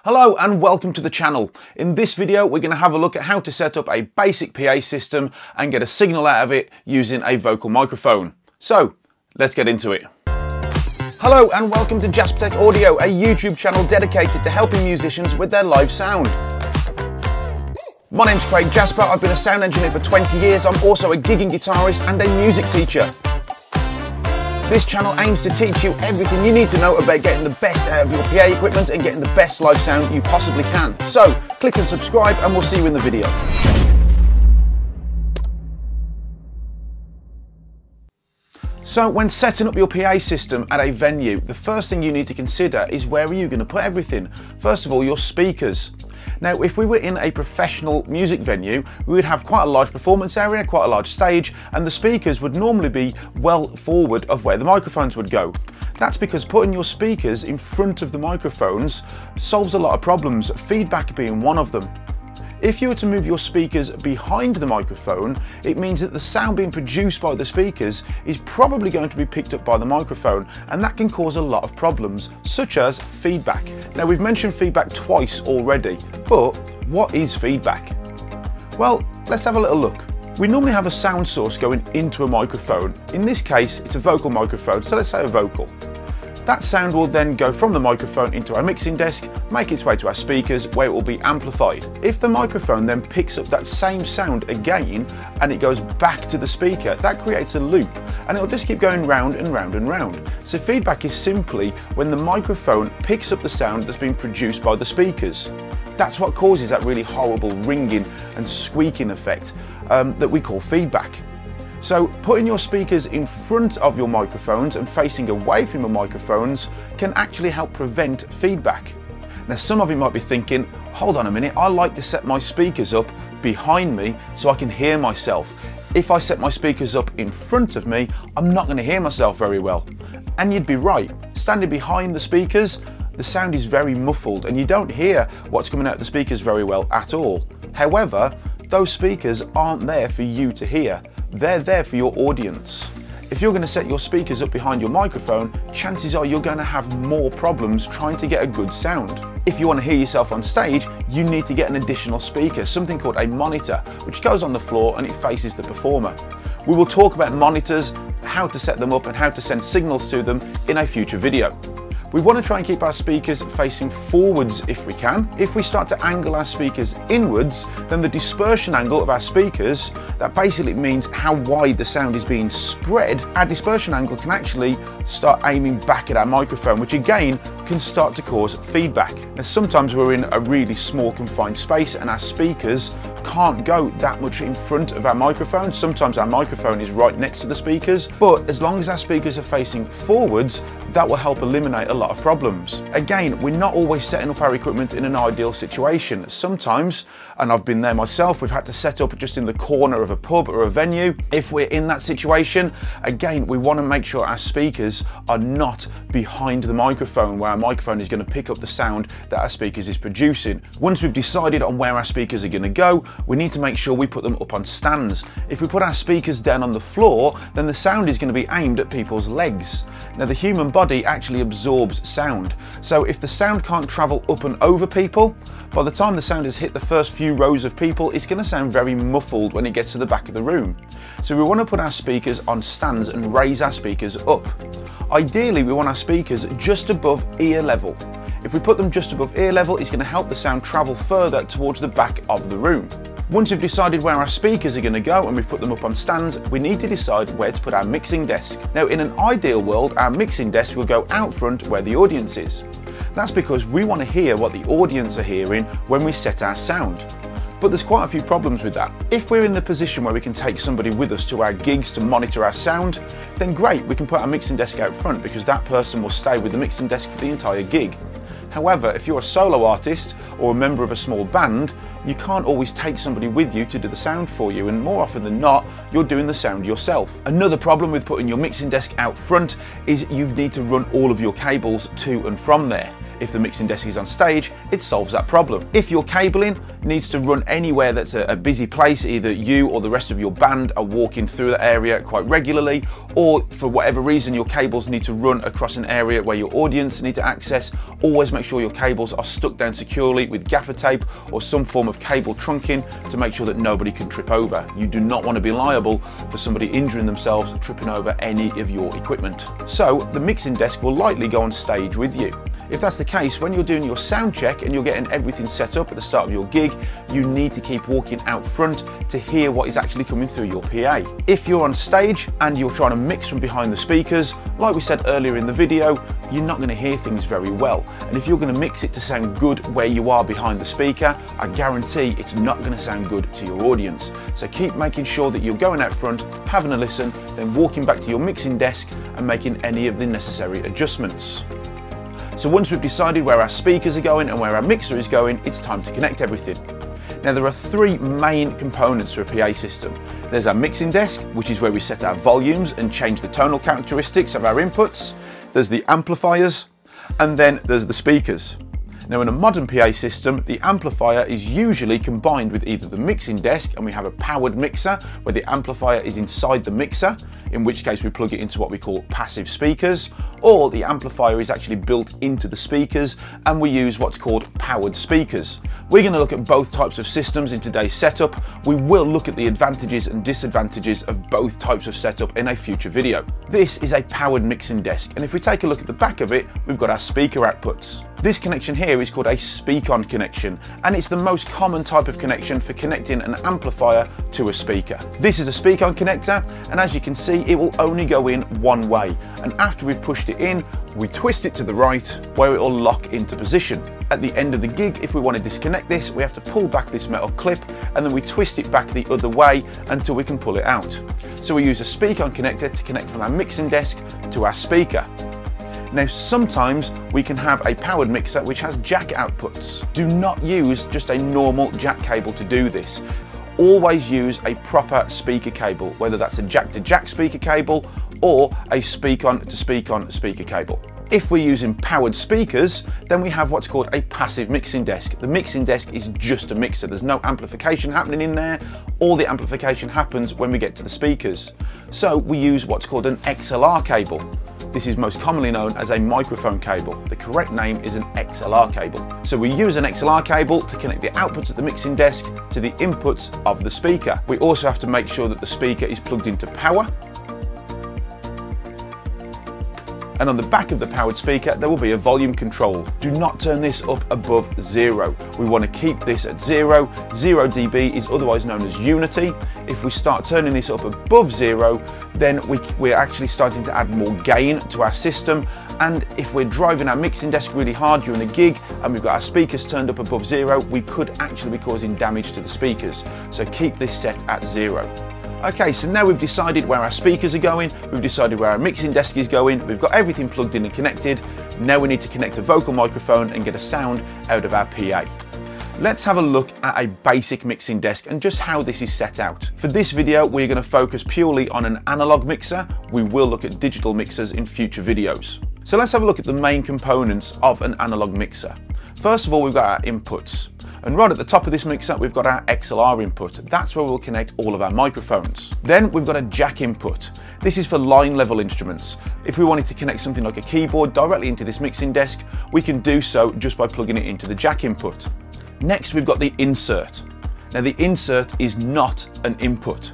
Hello and welcome to the channel. In this video we're going to have a look at how to set up a basic PA system and get a signal out of it using a vocal microphone. So let's get into it. Hello and welcome to Jasptech Audio, a YouTube channel dedicated to helping musicians with their live sound. My name's Craig Jasper, I've been a sound engineer for 20 years, I'm also a gigging guitarist and a music teacher. This channel aims to teach you everything you need to know about getting the best out of your PA equipment and getting the best live sound you possibly can. So, click and subscribe and we'll see you in the video. So when setting up your PA system at a venue, the first thing you need to consider is where are you going to put everything? First of all, your speakers. Now, if we were in a professional music venue, we would have quite a large performance area, quite a large stage, and the speakers would normally be well forward of where the microphones would go. That's because putting your speakers in front of the microphones solves a lot of problems, feedback being one of them. If you were to move your speakers behind the microphone, it means that the sound being produced by the speakers is probably going to be picked up by the microphone, and that can cause a lot of problems, such as feedback. Now, we've mentioned feedback twice already, but what is feedback? Well, let's have a little look. We normally have a sound source going into a microphone. In this case, it's a vocal microphone, so let's say a vocal. That sound will then go from the microphone into our mixing desk, make its way to our speakers where it will be amplified. If the microphone then picks up that same sound again and it goes back to the speaker, that creates a loop and it'll just keep going round and round and round. So feedback is simply when the microphone picks up the sound that's been produced by the speakers. That's what causes that really horrible ringing and squeaking effect that we call feedback. So putting your speakers in front of your microphones and facing away from your microphones can actually help prevent feedback. Now, some of you might be thinking, hold on a minute, I like to set my speakers up behind me so I can hear myself. If I set my speakers up in front of me, I'm not going to hear myself very well. And you'd be right. Standing behind the speakers, the sound is very muffled and you don't hear what's coming out of the speakers very well at all. However, those speakers aren't there for you to hear. They're there for your audience. If you're going to set your speakers up behind your microphone, chances are you're going to have more problems trying to get a good sound. If you want to hear yourself on stage, you need to get an additional speaker, something called a monitor, which goes on the floor and it faces the performer. We will talk about monitors, how to set them up and how to send signals to them in a future video. We want to try and keep our speakers facing forwards if we can. If we start to angle our speakers inwards, then the dispersion angle of our speakers, that basically means how wide the sound is being spread, our dispersion angle can actually start aiming back at our microphone, which again can start to cause feedback. Now, sometimes we're in a really small confined space and our speakers can't go that much in front of our microphone. Sometimes our microphone is right next to the speakers, but as long as our speakers are facing forwards, that will help eliminate a lot of problems. Again, we're not always setting up our equipment in an ideal situation. Sometimes, and I've been there myself, we've had to set up just in the corner of a pub or a venue. If we're in that situation, again, we want to make sure our speakers are not behind the microphone, where our microphone is going to pick up the sound that our speakers is producing. Once we've decided on where our speakers are going to go, we need to make sure we put them up on stands. If we put our speakers down on the floor, then the sound is going to be aimed at people's legs. Now, the human body actually absorbs sound. So if the sound can't travel up and over people, by the time the sound has hit the first few rows of people, it's going to sound very muffled when it gets to the back of the room. So we want to put our speakers on stands and raise our speakers up. Ideally, we want our speakers just above ear level. If we put them just above ear level, it's going to help the sound travel further towards the back of the room. Once we've decided where our speakers are going to go and we've put them up on stands, we need to decide where to put our mixing desk. Now, in an ideal world, our mixing desk will go out front where the audience is. That's because we want to hear what the audience are hearing when we set our sound. But there's quite a few problems with that. If we're in the position where we can take somebody with us to our gigs to monitor our sound, then great, we can put our mixing desk out front because that person will stay with the mixing desk for the entire gig. However, if you're a solo artist or a member of a small band, you can't always take somebody with you to do the sound for you, and more often than not, you're doing the sound yourself. Another problem with putting your mixing desk out front is you need to run all of your cables to and from there. If the mixing desk is on stage, it solves that problem. If your cabling needs to run anywhere that's a busy place, either you or the rest of your band are walking through that area quite regularly, or for whatever reason your cables need to run across an area where your audience need to access, always make sure your cables are stuck down securely with gaffer tape or some form of cable trunking to make sure that nobody can trip over. You do not want to be liable for somebody injuring themselves and tripping over any of your equipment. So the mixing desk will likely go on stage with you. If that's the case, when you're doing your sound check and you're getting everything set up at the start of your gig, you need to keep walking out front to hear what is actually coming through your PA. If you're on stage and you're trying to mix from behind the speakers, like we said earlier in the video, you're not going to hear things very well. And if you're going to mix it to sound good where you are behind the speaker, I guarantee it's not going to sound good to your audience. So keep making sure that you're going out front, having a listen, then walking back to your mixing desk and making any of the necessary adjustments. So once we've decided where our speakers are going and where our mixer is going, it's time to connect everything. Now there are three main components to a PA system. There's our mixing desk, which is where we set our volumes and change the tonal characteristics of our inputs. There's the amplifiers, and then there's the speakers. Now in a modern PA system, the amplifier is usually combined with either the mixing desk, and we have a powered mixer where the amplifier is inside the mixer, in which case we plug it into what we call passive speakers, or the amplifier is actually built into the speakers and we use what's called powered speakers. We're going to look at both types of systems in today's setup. We will look at the advantages and disadvantages of both types of setup in a future video. This is a powered mixing desk, and if we take a look at the back of it, we've got our speaker outputs. This connection here is called a speak-on connection, and it's the most common type of connection for connecting an amplifier to a speaker. This is a speak-on connector, and as you can see, it will only go in one way, and after we've pushed it in, we twist it to the right where it will lock into position. At the end of the gig, if we want to disconnect this, we have to pull back this metal clip and then we twist it back the other way until we can pull it out. So we use a speak-on connector to connect from our mixing desk to our speaker. Now sometimes we can have a powered mixer which has jack outputs. Do not use just a normal jack cable to do this. Always use a proper speaker cable, whether that's a jack-to-jack speaker cable or a speak-on speaker cable. If we're using powered speakers, then we have what's called a passive mixing desk. The mixing desk is just a mixer. There's no amplification happening in there. All the amplification happens when we get to the speakers. So we use what's called an XLR cable. This is most commonly known as a microphone cable. The correct name is an XLR cable. So we use an XLR cable to connect the outputs of the mixing desk to the inputs of the speaker. We also have to make sure that the speaker is plugged into power. And on the back of the powered speaker, there will be a volume control. Do not turn this up above 0. We want to keep this at 0. 0 dB is otherwise known as unity. If we start turning this up above 0, then we're actually starting to add more gain to our system. And if we're driving our mixing desk really hard during a gig and we've got our speakers turned up above 0, we could actually be causing damage to the speakers. So keep this set at 0. Okay, so now we've decided where our speakers are going, we've decided where our mixing desk is going, we've got everything plugged in and connected. Now we need to connect a vocal microphone and get a sound out of our PA. Let's have a look at a basic mixing desk and just how this is set out. For this video, we're going to focus purely on an analog mixer. We will look at digital mixers in future videos. So let's have a look at the main components of an analog mixer. First of all, we've got our inputs. And right at the top of this mixer, we've got our XLR input. That's where we'll connect all of our microphones. Then we've got a jack input. This is for line level instruments. If we wanted to connect something like a keyboard directly into this mixing desk, we can do so just by plugging it into the jack input. Next, we've got the insert. Now the insert is not an input.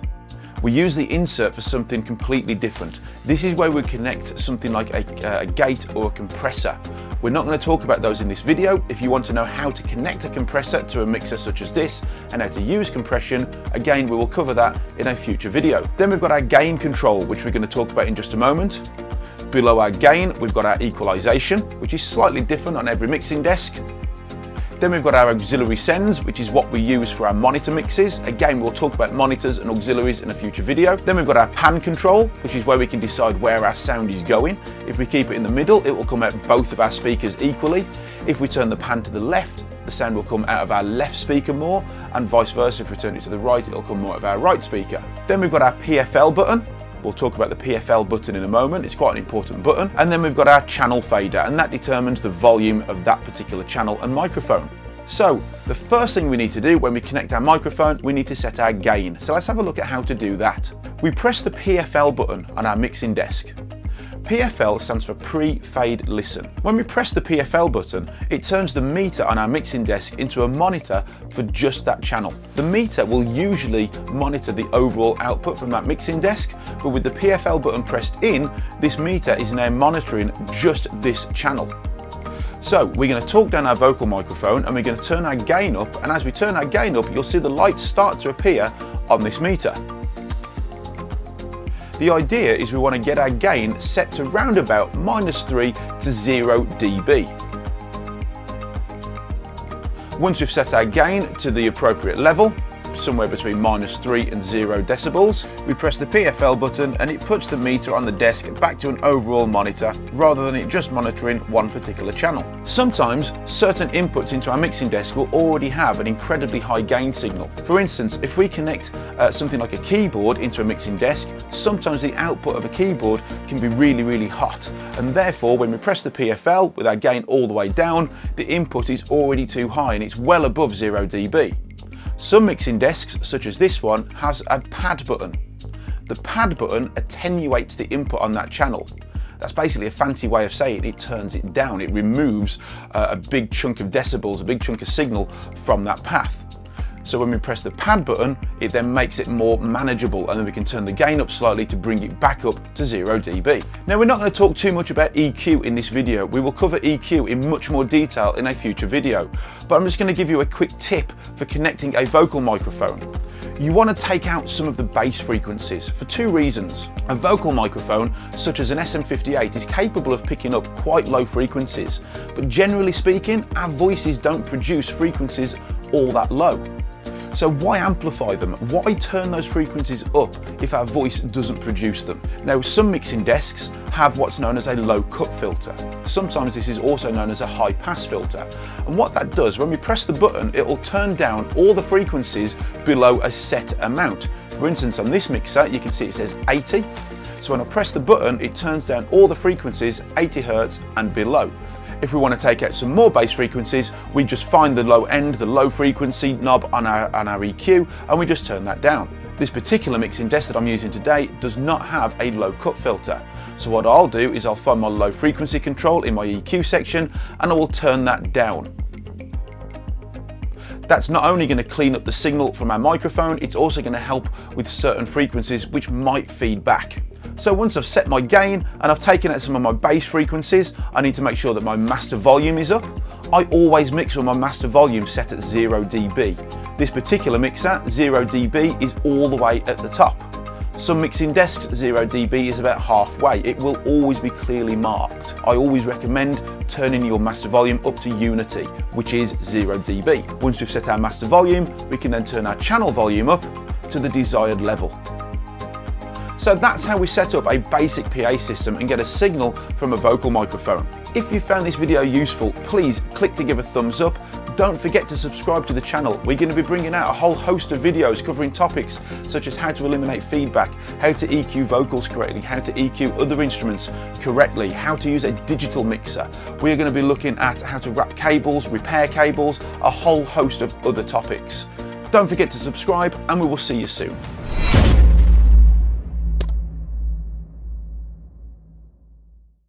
We use the insert for something completely different. This is where we connect something like a gate or a compressor. We're not going to talk about those in this video. If you want to know how to connect a compressor to a mixer such as this and how to use compression, again, we will cover that in a future video. Then we've got our gain control, which we're going to talk about in just a moment. Below our gain, we've got our equalization, which is slightly different on every mixing desk. Then we've got our auxiliary sends, which is what we use for our monitor mixes. Again, we'll talk about monitors and auxiliaries in a future video. Then we've got our pan control, which is where we can decide where our sound is going. If we keep it in the middle, it will come out both of our speakers equally. If we turn the pan to the left, the sound will come out of our left speaker more, and vice versa. If we turn it to the right, it'll come more out of our right speaker. Then we've got our PFL button, We'll talk about the PFL button in a moment, it's quite an important button. And then we've got our channel fader, and that determines the volume of that particular channel and microphone. So the first thing we need to do when we connect our microphone, we need to set our gain. So let's have a look at how to do that. We press the PFL button on our mixing desk. PFL stands for pre-fade listen. When we press the PFL button, it turns the meter on our mixing desk into a monitor for just that channel. The meter will usually monitor the overall output from that mixing desk, but with the PFL button pressed in, this meter is now monitoring just this channel. So we're going to talk down our vocal microphone and we're going to turn our gain up, and as we turn our gain up, you'll see the lights start to appear on this meter. The idea is we want to get our gain set to round about -3 to 0 dB. Once we've set our gain to the appropriate level, somewhere between -3 and 0 decibels, we press the PFL button and it puts the meter on the desk back to an overall monitor rather than it just monitoring one particular channel. Sometimes certain inputs into our mixing desk will already have an incredibly high gain signal. For instance, if we connect something like a keyboard into a mixing desk, sometimes the output of a keyboard can be really hot, and therefore when we press the PFL with our gain all the way down, the input is already too high and it's well above 0 dB. Some mixing desks, such as this one, has a pad button. The pad button attenuates the input on that channel. That's basically a fancy way of saying it turns it down. It removes a big chunk of decibels, a big chunk of signal from that path. So when we press the pad button, it then makes it more manageable, and then we can turn the gain up slightly to bring it back up to 0 dB. Now we're not going to talk too much about EQ in this video. We will cover EQ in much more detail in a future video, but I'm just going to give you a quick tip for connecting a vocal microphone. You want to take out some of the bass frequencies for two reasons. A vocal microphone, such as an SM58, is capable of picking up quite low frequencies, but generally speaking, our voices don't produce frequencies all that low. So why amplify them? Why turn those frequencies up if our voice doesn't produce them? Now, some mixing desks have what's known as a low cut filter. Sometimes this is also known as a high pass filter. And what that does, when we press the button, it will turn down all the frequencies below a set amount. For instance, on this mixer, you can see it says 80. So when I press the button, it turns down all the frequencies 80 Hz and below. If we want to take out some more bass frequencies, we just find the low end, the low frequency knob on our EQ, and we just turn that down. This particular mixing desk that I'm using today does not have a low cut filter. So what I'll do is I'll find my low frequency control in my EQ section and I will turn that down. That's not only going to clean up the signal from our microphone, it's also going to help with certain frequencies which might feed back. So once I've set my gain and I've taken out some of my bass frequencies, I need to make sure that my master volume is up. I always mix with my master volume set at 0 dB. This particular mixer, 0 dB, is all the way at the top. Some mixing desks, 0 dB is about halfway. It will always be clearly marked. I always recommend turning your master volume up to unity, which is 0 dB. Once we've set our master volume, we can then turn our channel volume up to the desired level. So that's how we set up a basic PA system and get a signal from a vocal microphone. If you found this video useful, please click to give a thumbs up. Don't forget to subscribe to the channel. We're going to be bringing out a whole host of videos covering topics such as how to eliminate feedback, how to EQ vocals correctly, how to EQ other instruments correctly, how to use a digital mixer. We're going to be looking at how to wrap cables, repair cables, a whole host of other topics. Don't forget to subscribe and we will see you soon.